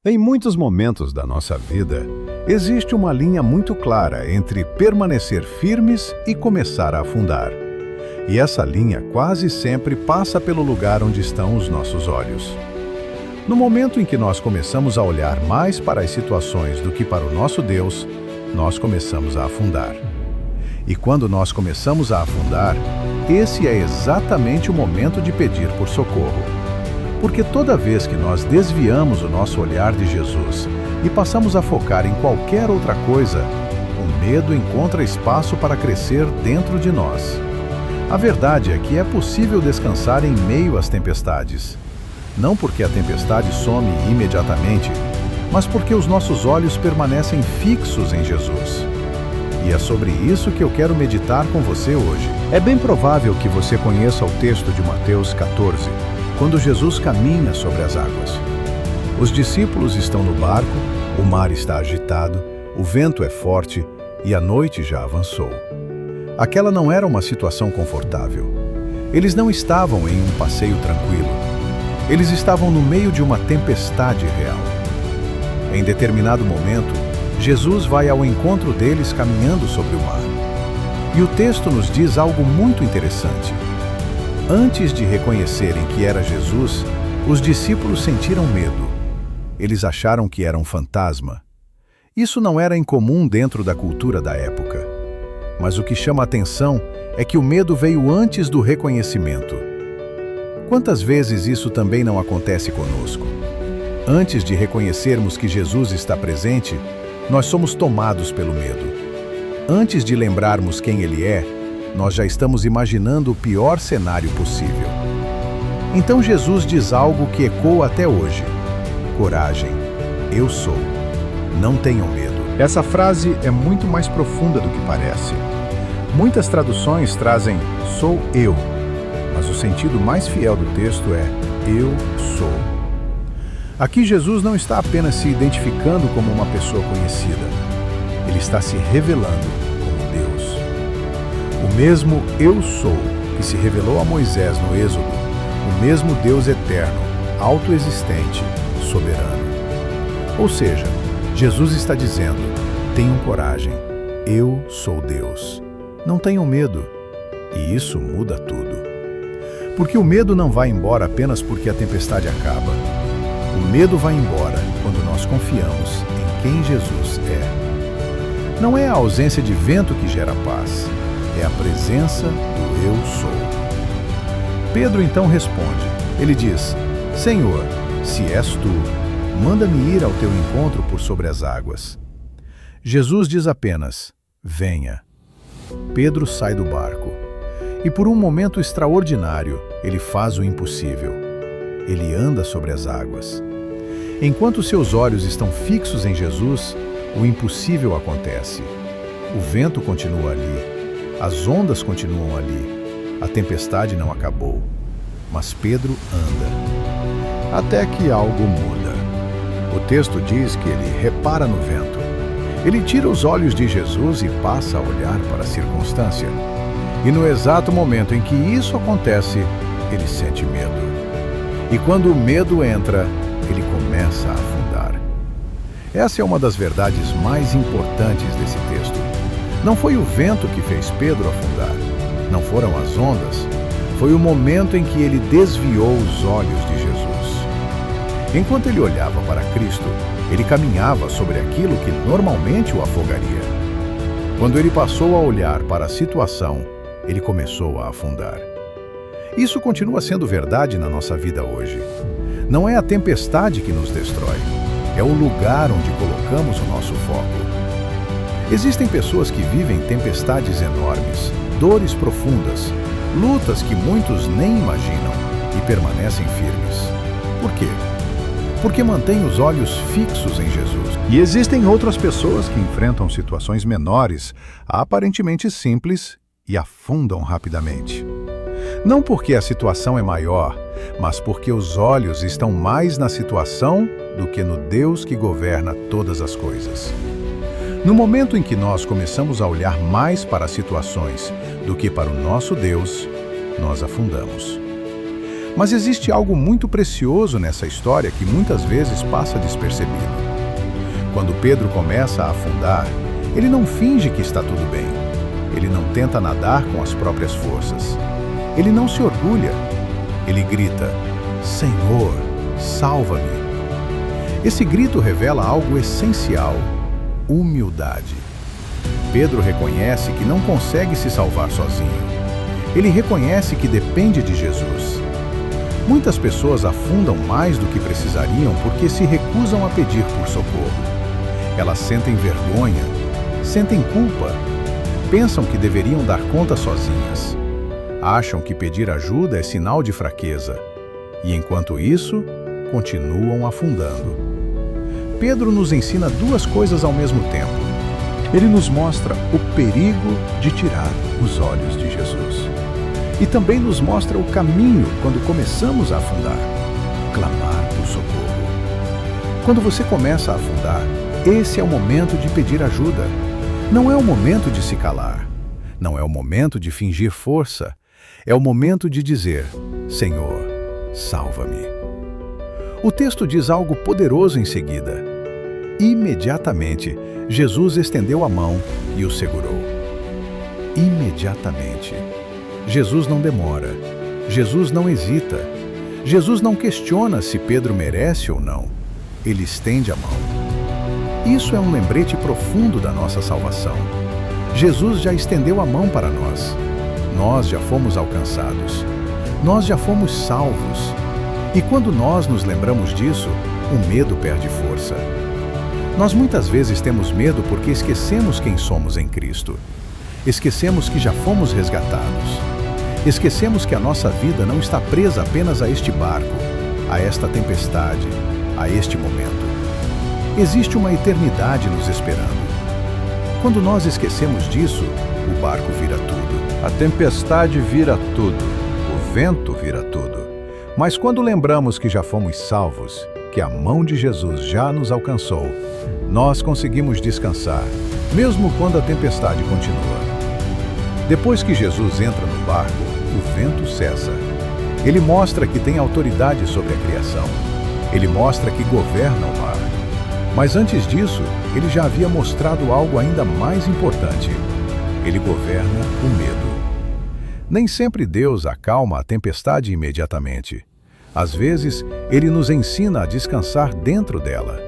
Em muitos momentos da nossa vida, existe uma linha muito clara entre permanecer firmes e começar a afundar. E essa linha quase sempre passa pelo lugar onde estão os nossos olhos. No momento em que nós começamos a olhar mais para as situações do que para o nosso Deus, nós começamos a afundar. E quando nós começamos a afundar, esse é exatamente o momento de pedir por socorro. Porque toda vez que nós desviamos o nosso olhar de Jesus e passamos a focar em qualquer outra coisa, o medo encontra espaço para crescer dentro de nós. A verdade é que é possível descansar em meio às tempestades. Não porque a tempestade some imediatamente, mas porque os nossos olhos permanecem fixos em Jesus. E é sobre isso que eu quero meditar com você hoje. É bem provável que você conheça o texto de Mateus 14, quando Jesus caminha sobre as águas. Os discípulos estão no barco, o mar está agitado, o vento é forte e a noite já avançou. Aquela não era uma situação confortável. Eles não estavam em um passeio tranquilo. Eles estavam no meio de uma tempestade real. Em determinado momento, Jesus vai ao encontro deles caminhando sobre o mar. E o texto nos diz algo muito interessante. Antes de reconhecerem que era Jesus, os discípulos sentiram medo. Eles acharam que era um fantasma. Isso não era incomum dentro da cultura da época. Mas o que chama a atenção é que o medo veio antes do reconhecimento. Quantas vezes isso também não acontece conosco? Antes de reconhecermos que Jesus está presente, nós somos tomados pelo medo. Antes de lembrarmos quem Ele é, nós já estamos imaginando o pior cenário possível. Então Jesus diz algo que ecoa até hoje. Coragem, eu sou. Não tenham medo. Essa frase é muito mais profunda do que parece. Muitas traduções trazem sou eu, mas o sentido mais fiel do texto é eu sou. Aqui Jesus não está apenas se identificando como uma pessoa conhecida. Ele está se revelando como Deus. O mesmo eu sou que se revelou a Moisés no Êxodo, o mesmo Deus eterno, autoexistente, soberano. Ou seja, Jesus está dizendo, tenham coragem, eu sou Deus. Não tenham medo. E isso muda tudo. Porque o medo não vai embora apenas porque a tempestade acaba. O medo vai embora quando nós confiamos em quem Jesus é. Não é a ausência de vento que gera paz, é a presença do eu sou. Pedro então responde. Ele diz, Senhor, se és tu, manda-me ir ao teu encontro por sobre as águas. Jesus diz apenas, venha. Pedro sai do barco. E por um momento extraordinário, ele faz o impossível. Ele anda sobre as águas. Enquanto seus olhos estão fixos em Jesus, o impossível acontece. O vento continua ali. As ondas continuam ali. A tempestade não acabou. Mas Pedro anda. Até que algo muda. O texto diz que ele repara no vento. Ele tira os olhos de Jesus e passa a olhar para a circunstância. E no exato momento em que isso acontece, ele sente medo. E quando o medo entra, ele começa a afundar. Essa é uma das verdades mais importantes desse texto. Não foi o vento que fez Pedro afundar. Não foram as ondas. Foi o momento em que ele desviou os olhos de Jesus. Enquanto ele olhava para Cristo, ele caminhava sobre aquilo que normalmente o afogaria. Quando ele passou a olhar para a situação, ele começou a afundar. Isso continua sendo verdade na nossa vida hoje. Não é a tempestade que nos destrói, é o lugar onde colocamos o nosso foco. Existem pessoas que vivem tempestades enormes, dores profundas, lutas que muitos nem imaginam e permanecem firmes. Por quê? Porque mantêm os olhos fixos em Jesus. E existem outras pessoas que enfrentam situações menores, aparentemente simples, e afundam rapidamente. Não porque a situação é maior, mas porque os olhos estão mais na situação do que no Deus que governa todas as coisas. No momento em que nós começamos a olhar mais para as situações do que para o nosso Deus, nós afundamos. Mas existe algo muito precioso nessa história que muitas vezes passa despercebido. Quando Pedro começa a afundar, ele não finge que está tudo bem. Ele não tenta nadar com as próprias forças. Ele não se orgulha. Ele grita: Senhor, salva-me. Esse grito revela algo essencial: humildade. Pedro reconhece que não consegue se salvar sozinho. Ele reconhece que depende de Jesus. Muitas pessoas afundam mais do que precisariam porque se recusam a pedir por socorro. Elas sentem vergonha, sentem culpa, pensam que deveriam dar conta sozinhas. Acham que pedir ajuda é sinal de fraqueza. E enquanto isso, continuam afundando. Pedro nos ensina duas coisas ao mesmo tempo. Ele nos mostra o perigo de tirar os olhos de Jesus. E também nos mostra o caminho quando começamos a afundar: clamar por socorro. Quando você começa a afundar, esse é o momento de pedir ajuda. Não é o momento de se calar. Não é o momento de fingir força. É o momento de dizer: Senhor, salva-me. O texto diz algo poderoso em seguida. Imediatamente, Jesus estendeu a mão e o segurou. Imediatamente. Jesus não demora. Jesus não hesita. Jesus não questiona se Pedro merece ou não. Ele estende a mão. Isso é um lembrete profundo da nossa salvação. Jesus já estendeu a mão para nós. Nós já fomos alcançados. Nós já fomos salvos. E quando nós nos lembramos disso, o medo perde força. Nós muitas vezes temos medo porque esquecemos quem somos em Cristo. Esquecemos que já fomos resgatados. Esquecemos que a nossa vida não está presa apenas a este barco, a esta tempestade, a este momento. Existe uma eternidade nos esperando. Quando nós esquecemos disso, o barco vira tudo. A tempestade vira tudo. O vento vira tudo. Mas quando lembramos que já fomos salvos, que a mão de Jesus já nos alcançou, nós conseguimos descansar, mesmo quando a tempestade continua. Depois que Jesus entra no barco, o vento cessa. Ele mostra que tem autoridade sobre a criação. Ele mostra que governa o mar. Mas antes disso, ele já havia mostrado algo ainda mais importante. Ele governa o medo. Nem sempre Deus acalma a tempestade imediatamente. Às vezes, ele nos ensina a descansar dentro dela.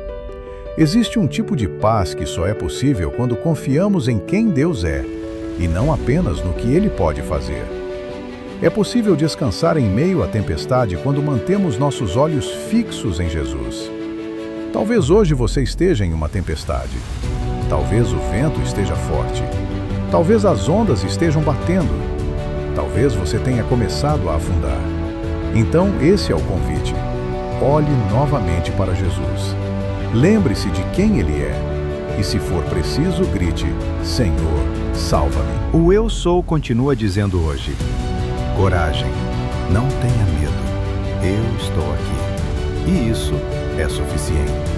Existe um tipo de paz que só é possível quando confiamos em quem Deus é, e não apenas no que Ele pode fazer. É possível descansar em meio à tempestade quando mantemos nossos olhos fixos em Jesus. Talvez hoje você esteja em uma tempestade. Talvez o vento esteja forte. Talvez as ondas estejam batendo. Talvez você tenha começado a afundar. Então, esse é o convite. Olhe novamente para Jesus. Lembre-se de quem Ele é. E se for preciso, grite: Senhor, salva-me. O Eu Sou continua dizendo hoje: coragem, não tenha medo. Eu estou aqui. E isso é suficiente.